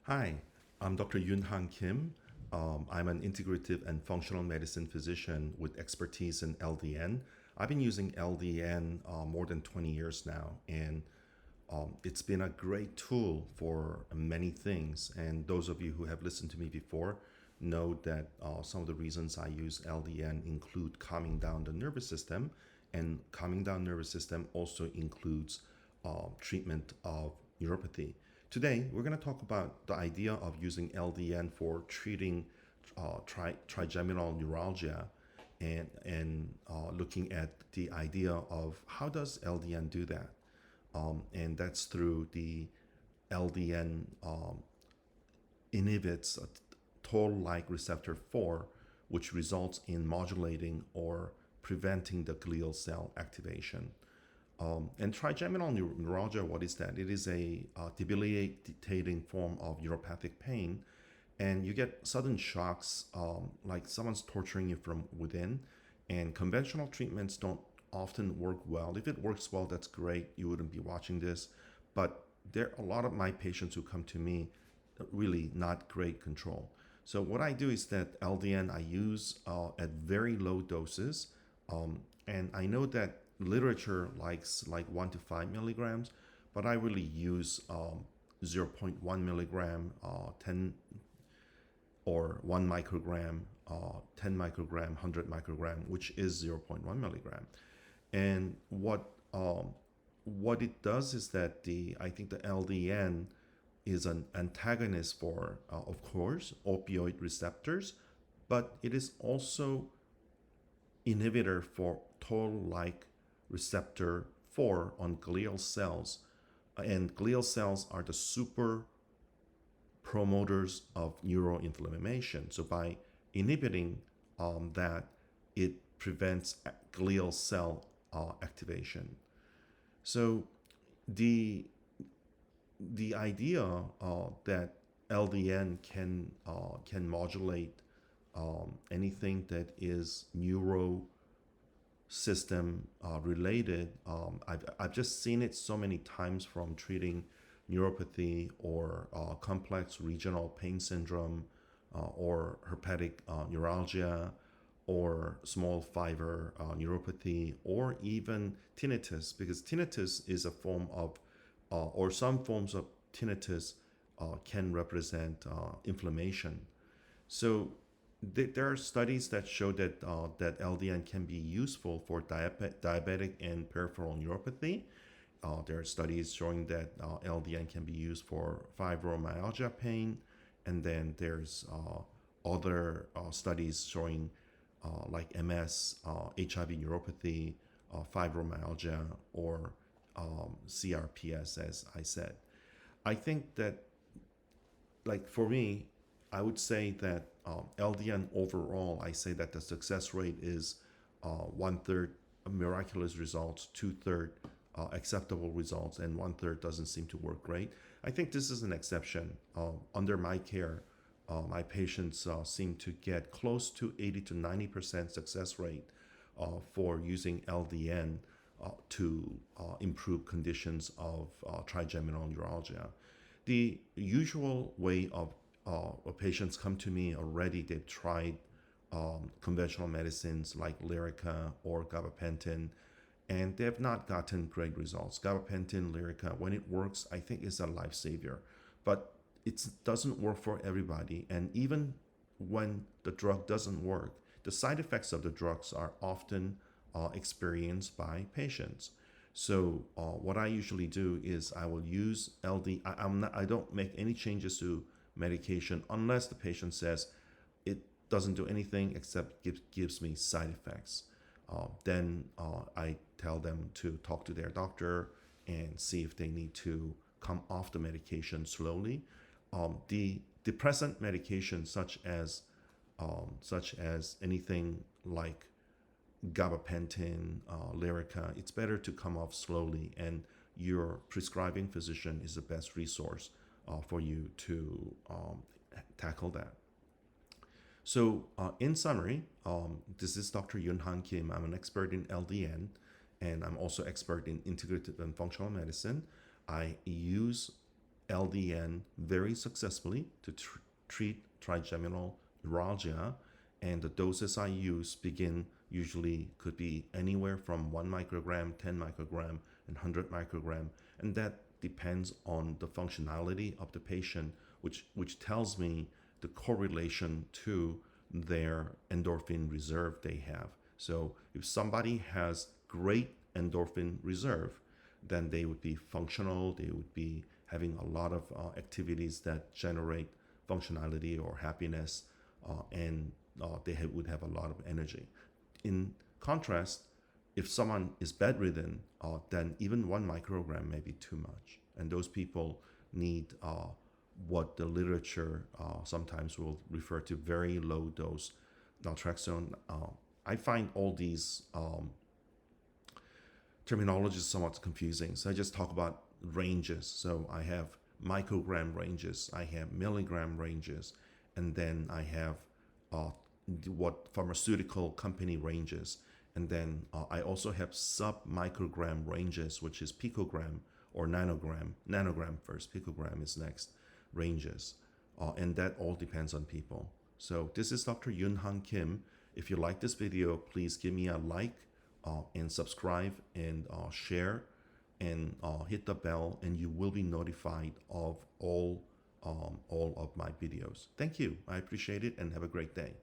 Hi, I'm Dr. Yoon Hang Kim. I'm an integrative and functional medicine physician with expertise in LDN. I've been using LDN more than 20 years now, and it's been a great tool for many things. And those of you who have listened to me before know that some of the reasons I use LDN include calming down the nervous system, and calming down nervous system also includes treatment of neuropathy. Today, we're going to talk about the idea of using LDN for treating trigeminal neuralgia and looking at the idea of how does LDN do that, and that's through the LDN inhibits a toll-like receptor 4, which results in modulating or preventing the glial cell activation. And trigeminal neuralgia, what is that? It is a debilitating form of neuropathic pain, and you get sudden shocks, like someone's torturing you from within. And conventional treatments don't often work well. If it works well, that's great. You wouldn't be watching this. But there are a lot of my patients who come to me really not great control. So what I do is that LDN I use at very low doses, and I know that literature likes like 1 to 5 milligrams, but I really use zero point 0.1 milligram, 10 or 1 microgram, 10 microgram, 100 microgram, which is zero point 0.1 milligram. And what it does is that the I think the LDN is an antagonist for, of course, opioid receptors, but it is also inhibitor for toll-like receptor 4 on glial cells. And glial cells are the super promoters of neuroinflammation. So by inhibiting that, it prevents glial cell activation. So the the idea that LDN can modulate anything that is neuro system related. I've just seen it so many times from treating neuropathy or complex regional pain syndrome or herpetic neuralgia or small fiber neuropathy or even tinnitus, because tinnitus is a form of, or some forms of tinnitus can represent inflammation. So there are studies that show that LDN can be useful for diabetic and peripheral neuropathy. There are studies showing that LDN can be used for fibromyalgia pain, and then there's other studies showing like MS, HIV neuropathy, fibromyalgia, or CRPS, as I said. I think that, like for me, I would say that LDN overall, I say that the success rate is 1/3 miraculous results, 2/3 acceptable results, and 1/3 doesn't seem to work great. I think this is an exception. Under my care, my patients seem to get close to 80 to 90% success rate for using LDN to improve conditions of trigeminal neuralgia. The usual way of patients come to me already, they've tried conventional medicines like Lyrica or gabapentin, and they have not gotten great results. Gabapentin, Lyrica, when it works, I think is a lifesaver, but it doesn't work for everybody. And even when the drug doesn't work, the side effects of the drugs are often experienced by patients. So what I usually do is I will use LD. I don't make any changes to medication unless the patient says it doesn't do anything except gives me side effects. Then I tell them to talk to their doctor and see if they need to come off the medication slowly. The depressant medications, such as anything like gabapentin, Lyrica, it's better to come off slowly, and your prescribing physician is the best resource for you to tackle that. So, in summary, this is Dr. Yoon Hang Kim. I'm an expert in LDN, and I'm also expert in integrative and functional medicine. I use LDN very successfully to treat trigeminal neuralgia, and the doses I use begin usually could be anywhere from 1 microgram, 10 microgram, and 100 microgram, and that depends on the functionality of the patient, which tells me the correlation to their endorphin reserve they have. So if somebody has great endorphin reserve, then they would be functional, they would be having a lot of activities that generate functionality or happiness, and would have a lot of energy. In contrast, if someone is bedridden, then even 1 microgram may be too much. And those people need what the literature sometimes will refer to very low dose naltrexone. I find all these terminology is somewhat confusing. So I just talk about ranges. So I have microgram ranges, I have milligram ranges, and then I have what pharmaceutical company ranges. And then I also have sub-microgram ranges, which is picogram or nanogram. Nanogram first, picogram is next, ranges. And that all depends on people. So this is Dr. Yoon Hang Kim. If you like this video, please give me a like and subscribe and share and hit the bell, and you will be notified of all of my videos. Thank you. I appreciate it, and have a great day.